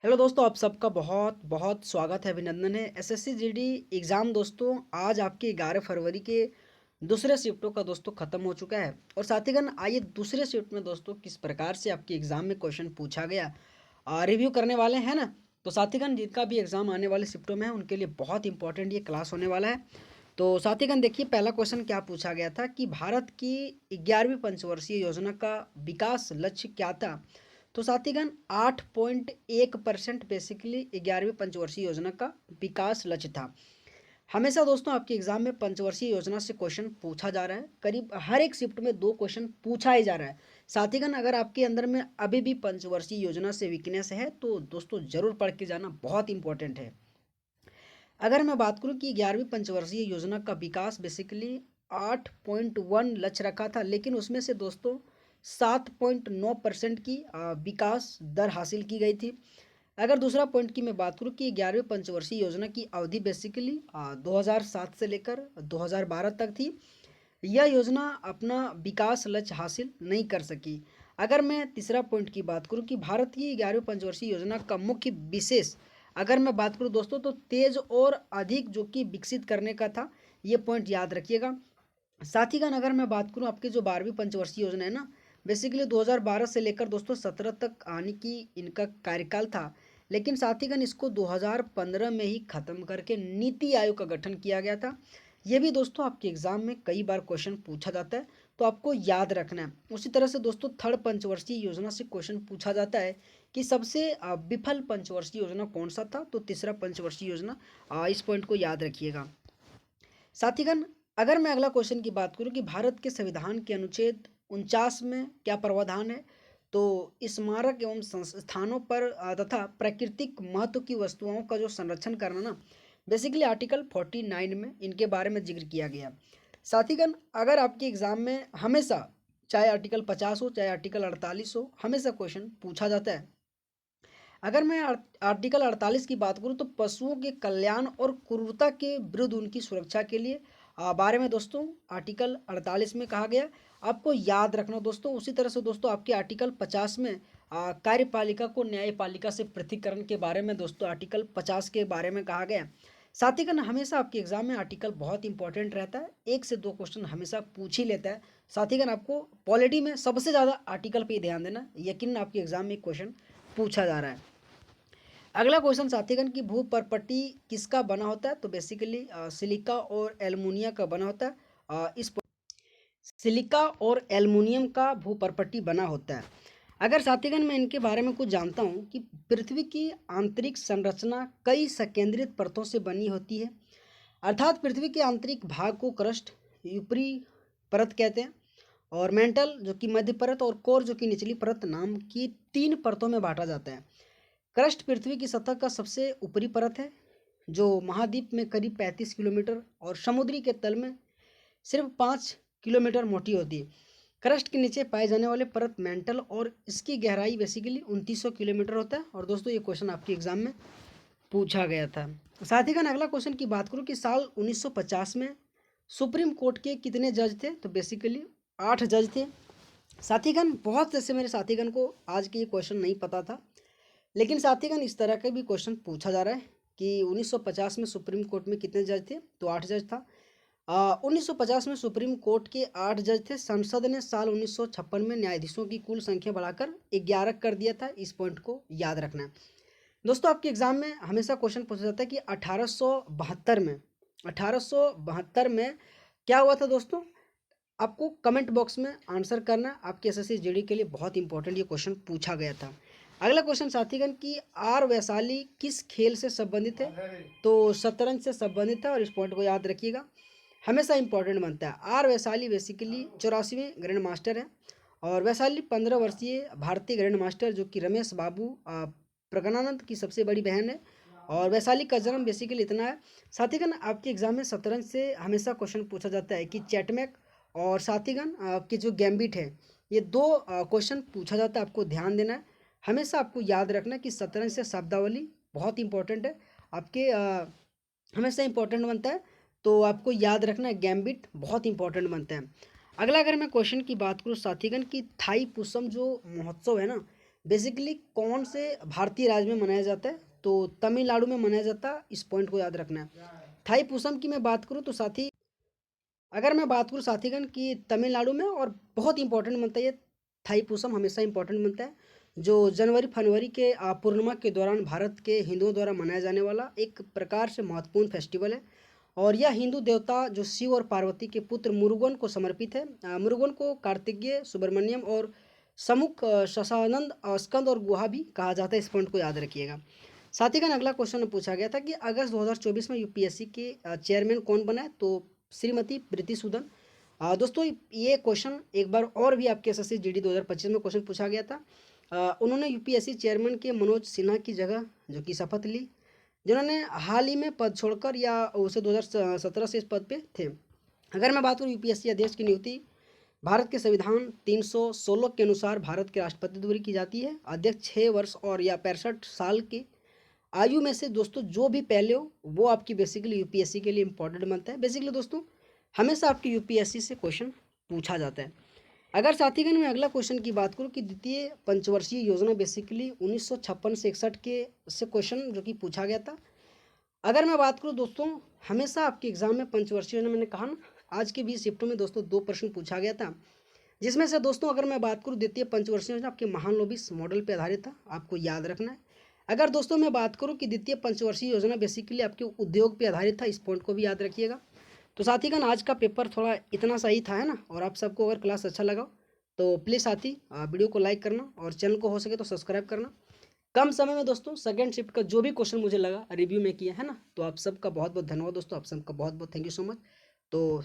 Hello दोस्तों, आप सबका बहुत बहुत स्वागत है, अभिनंदन है। एसएससी जीडी एग्ज़ाम दोस्तों आज आपके 11 फरवरी के दूसरे शिफ्टों का दोस्तों ख़त्म हो चुका है। और साथीगण आइए दूसरे शिफ्ट में दोस्तों किस प्रकार से आपके एग्ज़ाम में क्वेश्चन पूछा गया रिव्यू करने वाले हैं ना। तो साथीगण जिनका भी एग्ज़ाम आने वाले शिफ्टों में है उनके लिए बहुत इंपॉर्टेंट ये क्लास होने वाला है। तो साथीगण देखिए, पहला क्वेश्चन क्या पूछा गया था कि भारत की 11वीं पंचवर्षीय योजना का विकास लक्ष्य क्या था। तो साथीगण 8.1% बेसिकली 11वीं पंचवर्षीय योजना का विकास लक्ष्य था। हमेशा दोस्तों आपके एग्जाम में पंचवर्षीय योजना से क्वेश्चन पूछा जा रहा है, करीब हर एक शिफ्ट में 2 क्वेश्चन पूछा ही जा रहा है। साथीगण अगर आपके अंदर में अभी भी पंचवर्षीय योजना से वीकनेस है तो दोस्तों जरूर पढ़ के जाना, बहुत इंपॉर्टेंट है। अगर मैं बात करूं कि 11वीं पंचवर्षीय योजना का विकास बेसिकली 8.1 लक्ष्य रखा था, लेकिन उसमें से दोस्तों 7.9% की विकास दर हासिल की गई थी। अगर दूसरा पॉइंट की मैं बात करूं कि 11वीं पंचवर्षीय योजना की अवधि बेसिकली 2007 से लेकर 2012 तक थी। यह योजना अपना विकास लक्ष्य हासिल नहीं कर सकी। अगर मैं तीसरा पॉइंट की बात करूं कि भारत की 11वीं पंचवर्षीय योजना का मुख्य विशेष अगर मैं बात करूं दोस्तों तो तेज और अधिक जो कि विकसित करने का था, ये पॉइंट याद रखिएगा। साथ ही अगर मैं बात करूं आपकी जो 12वीं पंचवर्षीय योजना है ना, बेसिकली 2012 से लेकर दोस्तों 17 तक आने की इनका कार्यकाल था। लेकिन साथ ही इसको 2015 में ही खत्म करके नीति आयोग का गठन किया गया था। ये भी दोस्तों आपके एग्जाम में कई बार क्वेश्चन पूछा जाता है, तो आपको याद रखना है। उसी तरह से दोस्तों थर्ड पंचवर्षीय योजना से क्वेश्चन पूछा जाता है कि सबसे विफल पंचवर्षीय योजना कौन सा था। तो तीसरा पंचवर्षीय योजना, इस पॉइंट को याद रखिएगा। साथीगण अगर मैं अगला क्वेश्चन की बात करूं कि भारत के संविधान के अनुच्छेद 49 में क्या प्रावधान है। तो स्मारक एवं संस्थानों पर तथा प्राकृतिक महत्व की वस्तुओं का जो संरक्षण करना ना, बेसिकली आर्टिकल 49 में इनके बारे में जिक्र किया गया। साथीगण अगर आपके एग्जाम में हमेशा चाहे आर्टिकल 50 हो चाहे आर्टिकल 48 हो, हमेशा क्वेश्चन पूछा जाता है। अगर मैं आर्टिकल 48 की बात करूं तो पशुओं के कल्याण और क्रूरता के विरुद्ध उनकी सुरक्षा के लिए बारे में दोस्तों आर्टिकल 48 में कहा गया। आपको याद रखना दोस्तों। उसी तरह से दोस्तों आपके आर्टिकल 50 में कार्यपालिका को न्यायपालिका से पृथक्करण के बारे में दोस्तों आर्टिकल 50 के बारे में कहा गया। साथ ही हमेशा आपके एग्जाम में आर्टिकल बहुत इंपॉर्टेंट रहता है, 1 से 2 क्वेश्चन हमेशा पूछ ही लेता है। साथ ही आपको पॉलिटी में सबसे ज़्यादा आर्टिकल पे ही ध्यान देना, यकीन आपके एग्जाम में क्वेश्चन पूछा जा रहा है। अगला क्वेश्चन साथीगण की भू परपट्टी किसका बना होता है। तो बेसिकली सिलिका और एल्युमिनियम का बना होता है। इस सिलिका और एल्युमिनियम का भू परपट्टी बना होता है। अगर साथीगण मैं इनके बारे में कुछ जानता हूँ कि पृथ्वी की आंतरिक संरचना कई संकेंद्रित परतों से बनी होती है। अर्थात पृथ्वी के आंतरिक भाग को क्रस्ट, ऊपरी परत कहते हैं, और मेंटल जो कि मध्य परत, और कोर जो कि निचली परत नाम की 3 परतों में बांटा जाता है। क्रस्ट पृथ्वी की सतह का सबसे ऊपरी परत है, जो महाद्वीप में करीब 35 किलोमीटर और समुद्री के तल में सिर्फ 5 किलोमीटर मोटी होती है। क्रस्ट के नीचे पाए जाने वाले परत मेंटल, और इसकी गहराई बेसिकली 2900 किलोमीटर होता है। और दोस्तों ये क्वेश्चन आपके एग्जाम में पूछा गया था। साथ ही अगला क्वेश्चन की बात करूँ कि साल 1950 में सुप्रीम कोर्ट के कितने जज थे। तो बेसिकली 8 जज थे। साथीगण बहुत जैसे मेरे साथीगण को आज के ये क्वेश्चन नहीं पता था, लेकिन साथीगण इस तरह का भी क्वेश्चन पूछा जा रहा है कि 1950 में सुप्रीम कोर्ट में कितने जज थे। तो 8 जज था। 1950 में सुप्रीम कोर्ट के 8 जज थे। संसद ने साल 1956 में न्यायाधीशों की कुल संख्या बढ़ाकर 11 कर दिया था। इस पॉइंट को याद रखना है दोस्तों। आपके एग्जाम में हमेशा क्वेश्चन पूछा जाता है कि 1872 में क्या हुआ था दोस्तों। आपको कमेंट बॉक्स में आंसर करना है। आपके एसएससी जीडी के लिए बहुत इंपॉर्टेंट ये क्वेश्चन पूछा गया था। अगला क्वेश्चन साथीगण की आर वैशाली किस खेल से संबंधित है। तो शतरंज से संबंधित है, और इस पॉइंट को याद रखिएगा, हमेशा इंपॉर्टेंट बनता है। आर वैशाली बेसिकली 84वें ग्रैंड मास्टर है, और वैशाली 15 वर्षीय भारतीय ग्रैंड मास्टर जो कि रमेश बाबू प्रज्ञानंद की सबसे बड़ी बहन है। और वैशाली का जन्म बेसिकली इतना है। साथीगण आपके एग्जाम में शतरंज से हमेशा क्वेश्चन पूछा जाता है कि चैटमैक और साथीगण आपके जो गैम्बिट है, ये 2 क्वेश्चन पूछा जाता है। आपको ध्यान देना है, हमेशा आपको याद रखना कि शतरंज से शब्दावली बहुत इंपॉर्टेंट है आपके, हमेशा इंपॉर्टेंट बनता है। तो आपको याद रखना है, गैम्बिट बहुत इंपॉर्टेंट बनता है। अगला अगर मैं क्वेश्चन की बात करूँ साथीगण की थाई पुसम जो महोत्सव है ना, बेसिकली कौन से भारतीय राज्य में मनाया जाता है? तो तमिलनाडु में मनाया जाता है, इस पॉइंट को याद रखना है। थाईपुसम की मैं बात करूँ तो साथी, अगर मैं बात करूँ साथीगण कि तमिलनाडु में, और बहुत इंपॉर्टेंट बनता है ये थाईपुसम, हमेशा इंपॉर्टेंट बनता है, जो जनवरी फरवरी के पूर्णिमा के दौरान भारत के हिंदुओं द्वारा मनाया जाने वाला एक प्रकार से महत्वपूर्ण फेस्टिवल है। और यह हिंदू देवता जो शिव और पार्वती के पुत्र मुरुगन को समर्पित है। मुरुगन को कार्तिकेय, सुब्रमण्यम और समुख, शशानंद, स्कंद और गुहा भी कहा जाता है, इस पॉइंट को याद रखिएगा। साथीगण अगला क्वेश्चन पूछा गया था कि अगस्त 2024 में यूपीएससी के चेयरमैन कौन बना है? तो श्रीमती प्रीति सूदन। दोस्तों ये क्वेश्चन एक बार और भी आपके एसएससी जीडी 2025 में क्वेश्चन पूछा गया था। उन्होंने यूपीएससी चेयरमैन के मनोज सिन्हा की जगह जो कि शपथ ली, जिन्होंने हाल ही में पद छोड़कर या उसे 2017 से इस पद पे थे। अगर मैं बात करूँ यूपीएससी अध्यक्ष की नियुक्ति भारत के संविधान 316 के अनुसार भारत के राष्ट्रपति द्वारा की जाती है। अध्यक्ष 6 वर्ष और या 65 साल की आयु में से दोस्तों जो भी पहले हो वो आपकी बेसिकली यूपीएससी के लिए इंपॉर्टेंट बनता है। बेसिकली दोस्तों हमेशा आपकी यूपीएससी से क्वेश्चन पूछा जाता है। अगर साथीगण मैं अगला क्वेश्चन की बात करूं कि द्वितीय पंचवर्षीय योजना बेसिकली 1956 से 61 के से क्वेश्चन जो कि पूछा गया था। अगर मैं बात करूं दोस्तों, हमेशा आपके एग्जाम में पंचवर्षीय योजना, मैंने कहा ना आज के 20 शिफ्टों में दोस्तों 2 प्रश्न पूछा गया था, जिसमें से दोस्तों अगर मैं बात करूं द्वितीय पंचवर्षीय योजना आपके महालनोबिस मॉडल पर आधारित था, आपको याद रखना है। अगर दोस्तों मैं बात करूं कि द्वितीय पंचवर्षीय योजना बेसिकली आपके उद्योग पे आधारित था, इस पॉइंट को भी याद रखिएगा। तो साथीगण आज का पेपर थोड़ा इतना सही था, है ना। और आप सबको अगर क्लास अच्छा लगा तो प्लीज़ साथी वीडियो को लाइक करना और चैनल को हो सके तो सब्सक्राइब करना। कम समय में दोस्तों सेकंड शिफ्ट का जो भी क्वेश्चन मुझे लगा रिव्यू में किया, है ना। तो आप सबका बहुत बहुत धन्यवाद दोस्तों, आप सबका बहुत बहुत थैंक यू सो मच। तो